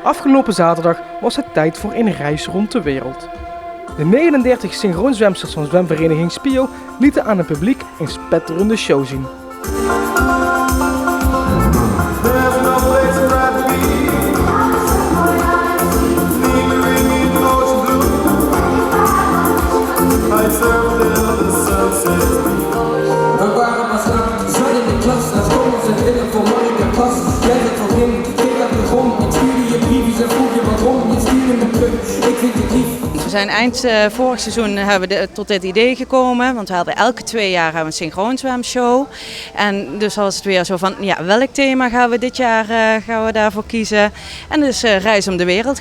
Afgelopen zaterdag was het tijd voor een reis rond de wereld. De 39 synchroonzwemsters van zwemvereniging Spio lieten aan het publiek een spetterende show zien. We zijn eind vorig seizoen hebben we tot dit idee gekomen, want we hadden elke 2 jaar hebben we een synchroonzwemshow. En dus was het weer zo van, ja, welk thema gaan we dit jaar gaan we daarvoor kiezen? En dus reis om de wereld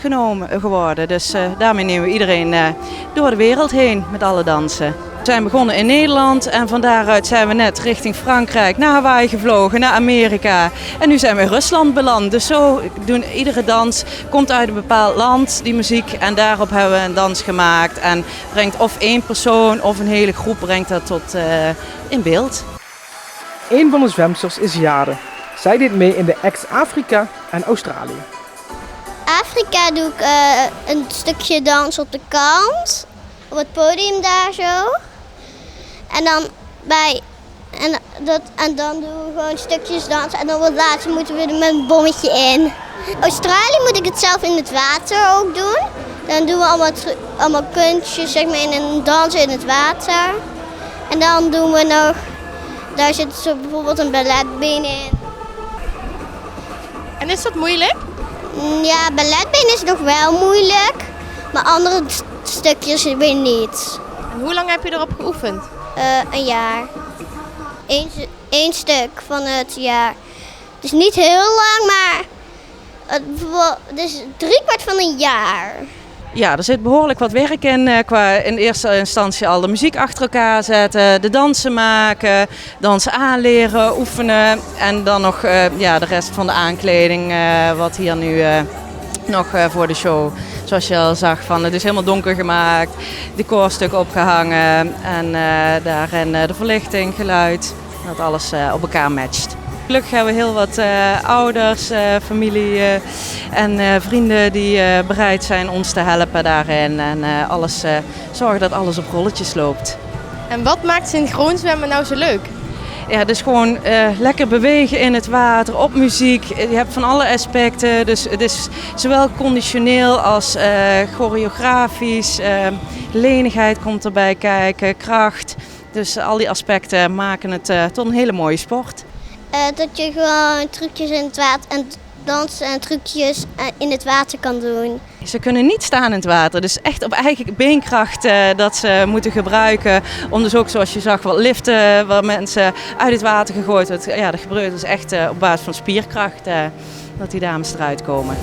geworden. Dus daarmee nemen we iedereen door de wereld heen met alle dansen. We zijn begonnen in Nederland en van daaruit zijn we net richting Frankrijk, naar Hawaii gevlogen, naar Amerika. En nu zijn we in Rusland beland. Dus zo doen iedere dans komt uit een bepaald land, die muziek. En daarop hebben we een dans gemaakt. En brengt of één persoon of een hele groep brengt dat tot in beeld. Een van de zwemsters is Jade. Zij deed mee in de Acts Afrika en Australië. Afrika doe ik een stukje dans op de kant, op het podium daar zo. En dan doen we gewoon stukjes dansen en dan wat laatst moeten we er met een bommetje in. Australië moet ik het zelf in het water ook doen. Dan doen we allemaal kunstjes zeg maar, in een dans in het water. En dan doen we nog, daar zit zo bijvoorbeeld een balletbeen in. En is dat moeilijk? Ja, balletbeen is nog wel moeilijk, maar andere stukjes weer niet. En hoe lang heb je erop geoefend? Een jaar. Eén stuk van het jaar. Het is niet heel lang, maar het is 3/4 van een jaar. Ja, er zit behoorlijk wat werk in. Qua in eerste instantie al de muziek achter elkaar zetten, de dansen maken, dansen aanleren, oefenen. En dan nog de rest van de aankleding wat hier nu nog voor de show. Zoals je al zag, het is helemaal donker gemaakt, decorstuk opgehangen en daarin de verlichting, geluid, dat alles op elkaar matcht. Gelukkig hebben we heel wat ouders, familie en vrienden die bereid zijn ons te helpen daarin en zorgen dat alles op rolletjes loopt. En wat maakt synchroonzwemmen nou zo leuk? Ja, dus gewoon lekker bewegen in het water, op muziek. Je hebt van alle aspecten, dus het is zowel conditioneel als choreografisch. Lenigheid komt erbij kijken, kracht. Dus al die aspecten maken het tot een hele mooie sport. Dat je gewoon trucjes in het water en dansen en trucjes in het water kan doen. Ze kunnen niet staan in het water, dus echt op eigen beenkracht dat ze moeten gebruiken. Om dus ook, zoals je zag, wat liften waar mensen uit het water gegooid worden. Ja, dat gebeurt dus echt op basis van spierkracht dat die dames eruit komen.